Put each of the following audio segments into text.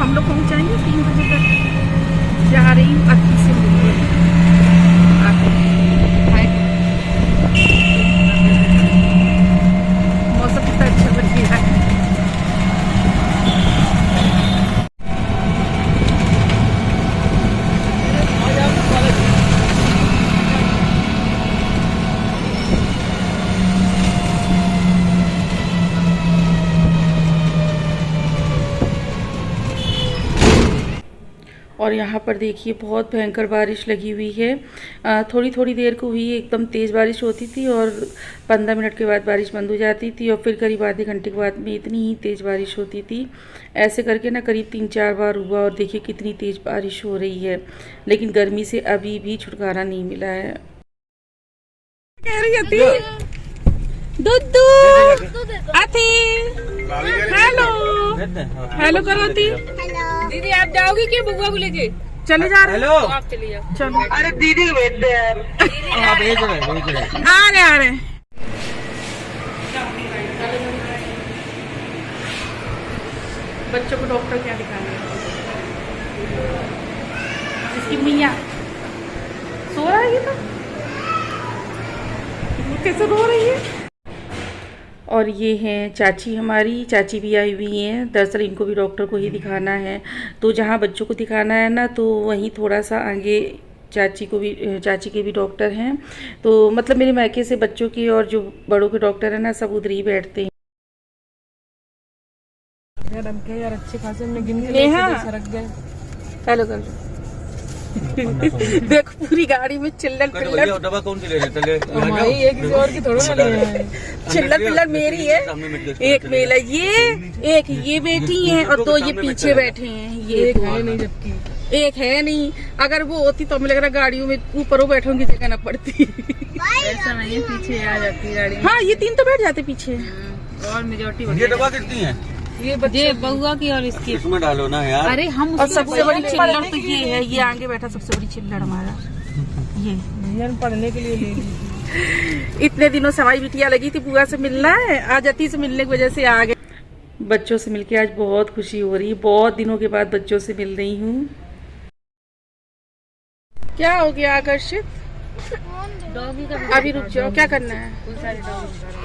हम लोग पहुंच जाएंगे 3 बजे तक। जा रही हूँ अति से मिलने। मौसम कितना अच्छा लग रहा है। और यहाँ पर देखिए बहुत भयंकर बारिश लगी हुई है। थोड़ी थोड़ी देर को हुई, एकदम तेज़ बारिश होती थी और 15 मिनट के बाद बारिश बंद हो जाती थी और फिर करीब आधे घंटे के बाद में इतनी ही तेज़ बारिश होती थी। ऐसे करके ना करीब 3-4 बार हुआ और देखिए कितनी तेज़ बारिश हो रही है, लेकिन गर्मी से अभी भी छुटकारा नहीं मिला है। कह रही थी दुद्धू आती, हेलो हेलो करो थी। दीदी आप जाओगी क्या बुआ को लेके? चले जा रहे हो? आप चले जाओ। चलो। अरे दीदी भेज दे यार। भेज रहे आ रहे। बच्चों को डॉक्टर क्या दिखाने? इसकी मियाँ सो रहा है ये तो कैसे रो रही है। और ये हैं चाची, हमारी चाची भी आई हुई हैं। दरअसल इनको भी डॉक्टर को ही दिखाना है, तो जहाँ बच्चों को दिखाना है ना तो वहीं थोड़ा सा आगे चाची के भी डॉक्टर हैं। तो मतलब मेरे मायके से बच्चों की और जो बड़ों के डॉक्टर हैं ना सब उधर ही बैठते हैं। यार अच्छे खासे हमने गिन के सरक गए। हेलो कर देखो पूरी गाड़ी में चिल्लर पिल्लर। दवा कौन सी ले रहे थे? ये किसी और की थोड़ा ले है। चिल्लर पिल्लर मेरी है, एक मेला एक ये बैठी है और 2 ये पीछे बैठे हैं। ये एक है नहीं, जबकि एक है नहीं। अगर वो होती तो हमें लग रहा गाड़ियों में ऊपर वो बैठों की जगह न पड़ती। ऐसा नहीं है, पीछे आ जाती गाड़ी। हाँ ये 3 तो बैठ जाते पीछे। और मेजोरिटी ये दवा कितनी है? ये बउआ की और इसकी इसमें डालो ना यार। अरे हम और सबसे बड़ी चिल्लड़ तो ये है, ये आगे बैठा सबसे बड़ी चिल्लड़ हमारा ये पढ़ने के लिए ले ली। इतने दिनों से हमारी बिटिया लगी थी बुआ से मिलना है, आज अति से मिलने की वजह से आ गए। बच्चों से मिलके आज बहुत खुशी हो रही है, बहुत दिनों के बाद बच्चों से मिल रही हूँ। क्या हो गया आकर्षित? अभी रुक जाओ, क्या करना है?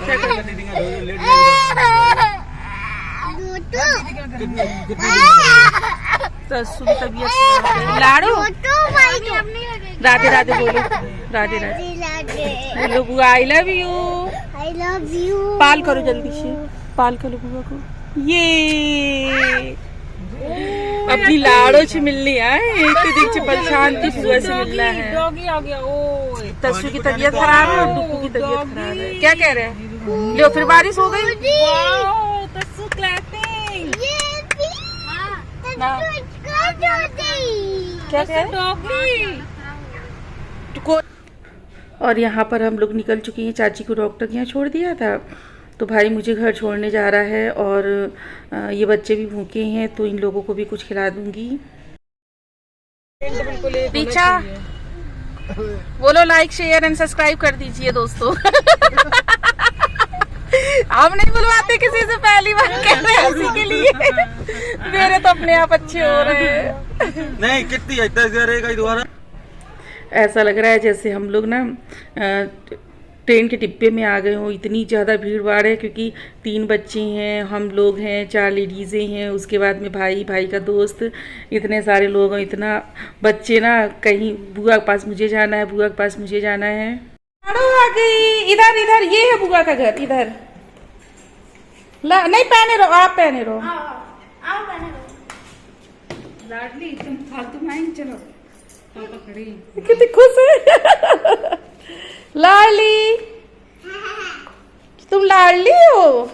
क्या करना है? लाडो राधे राधे बोलो, राधे राधे बोलो बुआ आई लव यू। पाल करो जल्दी से, पाल करो बुआ को। ये अपनी लाडो से मिलने आए, एक तो परेशान थी बुआ से मिलना है। डॉगी आ गया। ओ तस्सू की तबीयत खराब है और दुक्कू की तबीयत खराब है। क्या कह रहे हैं? लो फिर बारिश हो गई। तस्सू क्लैपिंग। क्या कह रहे? और यहाँ पर हम लोग निकल चुके हैं। चाची को डॉक्टर के यहाँ छोड़ दिया था, तो भाई मुझे घर छोड़ने जा रहा है और ये बच्चे भी भूखे हैं तो इन लोगों को भी कुछ खिला दूंगी। दीक्षा बोलो लाइक शेयर एंड सब्सक्राइब कर दीजिए दोस्तों। हम नहीं बुलवाते किसी से, पहली बार कह रहे हैं हंसी के लिए। मेरे तो अपने आप अच्छे हो रहे हैं। नहीं कितनी है दोबारा। ऐसा लग रहा है जैसे हम लोग ना ट्रेन के डिब्बे में आ गए हो। इतनी ज़्यादा भीड़ भाड़ है क्योंकि 3 बच्चे हैं, हम लोग हैं, 4 लेडीज़ें हैं, उसके बाद में भाई का दोस्त, इतने सारे लोग हैं। इतना बच्चे ना, कहीं बुआ के पास मुझे जाना है, बुआ के पास मुझे जाना है। आ गई इधर ये है बुआ का घर इधर। नहीं पहने रहो, आप पहने रहो। लाडली तुम फालतू में चलो, पापा खड़े कितनी खुश है। लाडली तुम लाडली हो,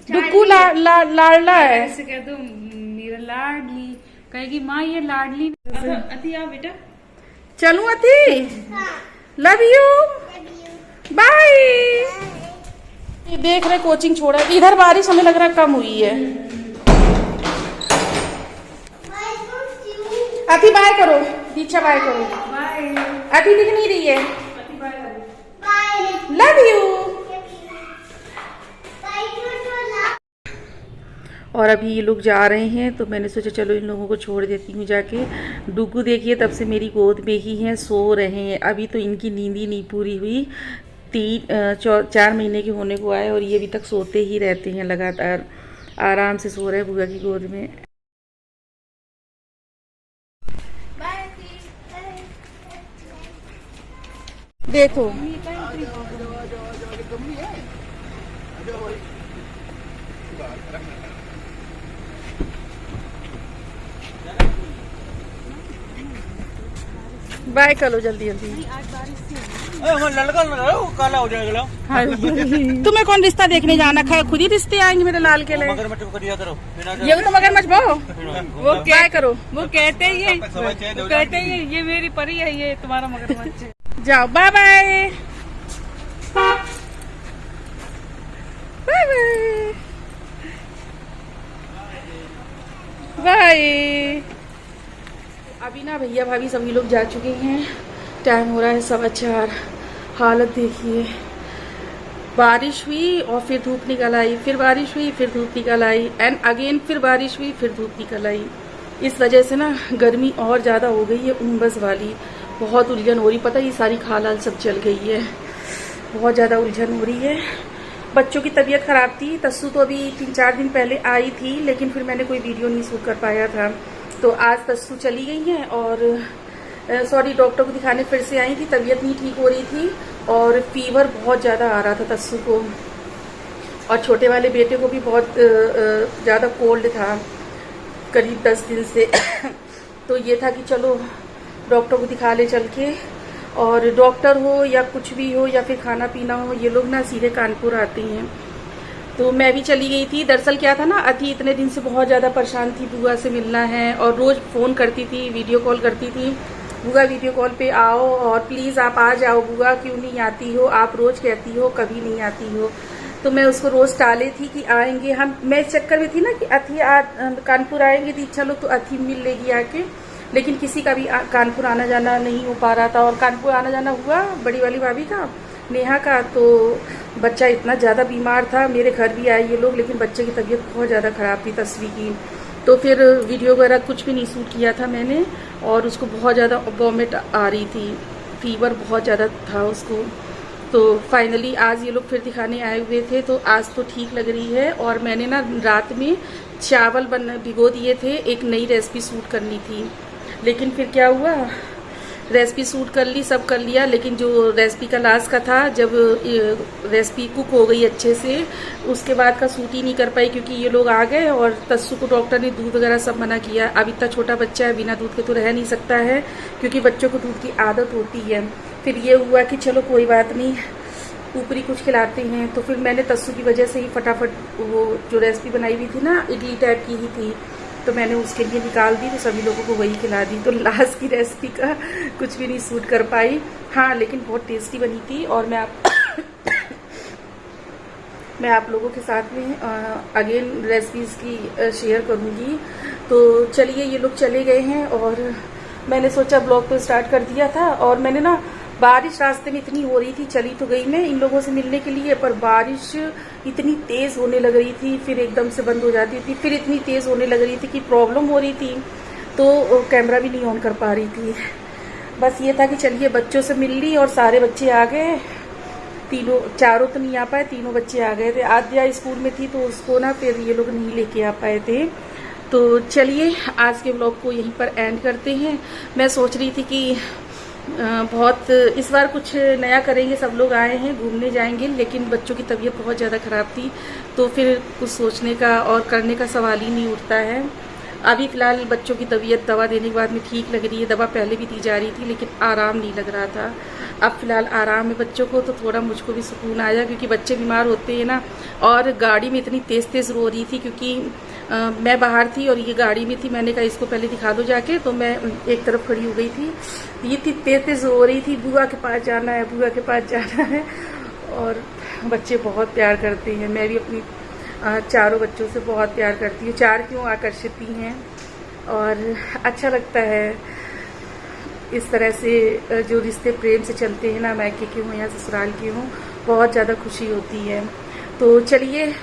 डुक्कू लाडला है। ऐसे कह दो मेरा लाडली, कहेगी माँ ये लाडली। अति आओ बेटा। चलूं अति? Love you, bye. देख रहे कोचिंग छोड़ा, इधर बारिश हमें लग रहा कम हुई है। अति बाय करो, दीक्षा बाय करो। अति दिख नहीं रही है। Love you. और अभी ये लोग जा रहे हैं तो मैंने सोचा चलो इन लोगों को छोड़ देती हूँ जाके। डुगू देखिए तब से मेरी गोद में ही हैं, सो रहे हैं। अभी तो इनकी नींद ही नहीं पूरी हुई, 4 महीने के होने को आए और ये अभी तक सोते ही रहते हैं लगातार, आराम से सो रहे हैं बुआ की गोद में। देखो बाय करो जल्दी जल्दी। लड़का काला हो जाएगा। तुम्हें कौन रिश्ता देखने जाना है, खुद ही रिश्ते आएंगे मेरे लाल के लिए। मगरमच्छ को दिया करो। ये तो मगरमच्छ बहु वो क्या करो, वो कहते ही है ये मेरी परी है, ये तुम्हारा मगरमच्छ है। जाओ बाय बाय बाय बाय। अभी ना भैया भाभी सभी लोग जा चुके हैं, टाइम हो रहा है 4:15। हालत देखिए, बारिश हुई और फिर धूप निकल आई, फिर बारिश हुई फिर धूप निकल आई, एंड अगेन फिर बारिश हुई फिर धूप निकल आई। इस वजह से ना गर्मी और ज़्यादा हो गई है, उमस वाली, बहुत उलझन हो रही। पता है ये सारी खाल सब चल गई है, बहुत ज़्यादा उलझन हो रही है। बच्चों की तबीयत ख़राब थी, तस्सू तो अभी 3-4 दिन पहले आई थी, लेकिन फिर मैंने कोई वीडियो नहीं शूट कर पाया था। तो आज तस्सू चली गई हैं और डॉक्टर को दिखाने फिर से आई थी, तबीयत नहीं ठीक हो रही थी और फीवर बहुत ज़्यादा आ रहा था तस्सू को, और छोटे वाले बेटे को भी बहुत ज़्यादा कोल्ड था करीब 10 दिन से। तो ये था कि चलो डॉक्टर को दिखा ले चल के, और डॉक्टर हो या कुछ भी हो या फिर खाना पीना हो, ये लोग ना सीधे कानपुर आते हैं। तो मैं भी चली गई थी। दरअसल क्या था ना, अति इतने दिन से बहुत ज़्यादा परेशान थी, बुआ से मिलना है, और रोज़ फ़ोन करती थी, वीडियो कॉल करती थी, बुआ वीडियो कॉल पे आओ और प्लीज़ आप आ जाओ, बुआ क्यों नहीं आती हो, आप रोज़ कहती हो कभी नहीं आती हो। तो मैं उसको रोज़ टाले थी कि आएंगे हम, मैं इस चक्कर में थी ना कि अथी कानपुर आएंगे थी, चलो तो अथी मिल लेगी आके, लेकिन किसी का भी कानपुर आना जाना नहीं हो पा रहा था। और कानपुर आना जाना हुआ बड़ी वाली भाभी का, नेहा का, तो बच्चा इतना ज़्यादा बीमार था। मेरे घर भी आए ये लोग, लेकिन बच्चे की तबीयत बहुत ज़्यादा ख़राब थी तस्वीर की, तो फिर वीडियो वगैरह कुछ भी नहीं शूट किया था मैंने, और उसको बहुत ज़्यादा वॉमिट आ रही थी, फीवर बहुत ज़्यादा था उसको। तो फाइनली आज ये लोग फिर दिखाने आए हुए थे, तो आज तो ठीक लग रही है। और मैंने ना रात में चावल भिगो दिए थे, एक नई रेसिपी शूट करनी थी, लेकिन फिर क्या हुआ, रेसिपी शूट कर ली, सब कर लिया, लेकिन जो रेसिपी का लास्ट का था, जब रेसिपी कुक हो गई अच्छे से, उसके बाद का शूट ही नहीं कर पाई, क्योंकि ये लोग आ गए और तस्सू को डॉक्टर ने दूध वगैरह सब मना किया। अब इतना छोटा बच्चा है, बिना दूध के तो रह नहीं सकता है, क्योंकि बच्चों को दूध की आदत होती है। फिर ये हुआ कि चलो कोई बात नहीं, ऊपरी कुछ खिलाते हैं। तो फिर मैंने तस्सू की वजह से ही फटाफट वो जो रेसिपी बनाई हुई थी ना, इडली टाइप की ही थी, तो मैंने उसके लिए निकाल दी, तो सभी लोगों को वही खिला दी। तो लास्ट की रेसिपी का कुछ भी नहीं शूट कर पाई, हाँ लेकिन बहुत टेस्टी बनी थी। और मैं आप लोगों के साथ में अगेन रेसिपीज़ की शेयर करूँगी। तो चलिए, ये लोग चले गए हैं और मैंने सोचा ब्लॉग तो स्टार्ट कर दिया था, और मैंने ना बारिश रास्ते में इतनी हो रही थी, चली तो गई मैं इन लोगों से मिलने के लिए, पर बारिश इतनी तेज़ होने लग रही थी, फिर एकदम से बंद हो जाती थी, फिर इतनी तेज़ होने लग रही थी कि प्रॉब्लम हो रही थी, तो कैमरा भी नहीं ऑन कर पा रही थी। बस ये था कि चलिए बच्चों से मिल ली, और सारे बच्चे आ गए, चारों तो नहीं आ पाए, तीनों बच्चे आ गए थे। आद्या स्कूल में थी तो उसको ना फिर ये लोग नहीं लेके आ पाए थे। तो चलिए आज के ब्लॉग को यहीं पर एंड करते हैं। मैं सोच रही थी कि बहुत इस बार कुछ नया करेंगे, सब लोग आए हैं, घूमने जाएंगे, लेकिन बच्चों की तबीयत बहुत ज़्यादा ख़राब थी, तो फिर कुछ सोचने का और करने का सवाल ही नहीं उठता है। अभी फ़िलहाल बच्चों की तबीयत दवा देने के बाद में ठीक लग रही है, दवा पहले भी दी जा रही थी, लेकिन आराम नहीं लग रहा था। अब फ़िलहाल आराम है बच्चों को, तो थोड़ा मुझको भी सुकून आया, क्योंकि बच्चे बीमार होते हैं ना। और गाड़ी में इतनी तेज़ तेज़ रो रही थी, क्योंकि मैं बाहर थी और ये गाड़ी में थी। मैंने कहा इसको पहले दिखा दो जाके, तो मैं एक तरफ खड़ी हो गई थी। ये इतनी तेज़ तेज़ रो रही थी, बुआ के पास जाना है, बुआ के पास जाना है। और बच्चे बहुत प्यार करते हैं, मैं भी अपनी चारों बच्चों से बहुत प्यार करती हूँ। चार क्यों, आकर्षित ही हैं, और अच्छा लगता है इस तरह से जो रिश्ते प्रेम से चलते हैं ना, मायके के हों या ससुराल के हों, बहुत ज़्यादा खुशी होती है। तो चलिए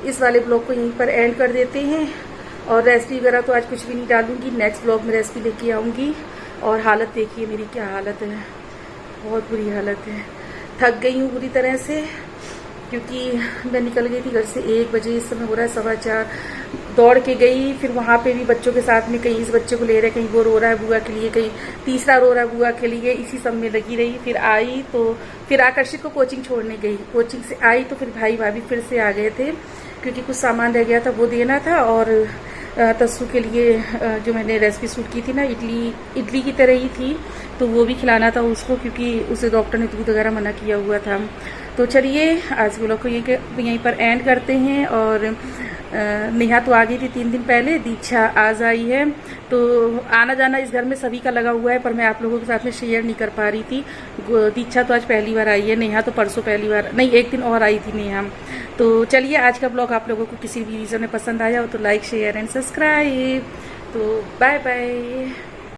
इस वाले ब्लॉग को यहीं पर एंड कर देते हैं। और रेसिपी वगैरह तो आज कुछ भी नहीं डालूंगी, नेक्स्ट ब्लॉग में रेसिपी लेके आऊँगी। और हालत देखिए मेरी क्या हालत है, बहुत बुरी हालत है। थक गई हूँ बुरी तरह से, क्योंकि मैं निकल गई थी घर से 1 बजे, इस समय हो रहा है 4:15। दौड़ के गई, फिर वहाँ पे भी बच्चों के साथ में, कहीं इस बच्चे को ले रहे, कहीं वो रो रहा है बुआ के लिए, कहीं तीसरा रो रहा है बुआ के लिए, इसी सब में लगी रही। फिर आई तो फिर आकर्षित को कोचिंग छोड़ने गई, कोचिंग से आई तो फिर भाई भाभी फिर से आ गए थे, क्योंकि कुछ सामान रह गया था वो देना था। और तस्सू के लिए जो मैंने रेसिपी शूट की थी ना, इडली की तरह ही थी, तो वो भी खिलाना था उसको, क्योंकि उसे डॉक्टर ने दूध वगैरह मना किया हुआ था। तो चलिए आज के व्लॉग को यहीं पर एंड करते हैं। और नेहा तो आ गई थी 3 दिन पहले, दीक्षा आज आई है। तो आना जाना इस घर में सभी का लगा हुआ है, पर मैं आप लोगों के साथ में शेयर नहीं कर पा रही थी। दीक्षा तो आज पहली बार आई है, नेहा तो परसों पहली बार, नहीं 1 दिन और आई थी नेहा। तो चलिए आज का ब्लॉग आप लोगों को किसी भी रीज़न में पसंद आया हो तो लाइक शेयर एंड सब्सक्राइब। तो बाय बाय।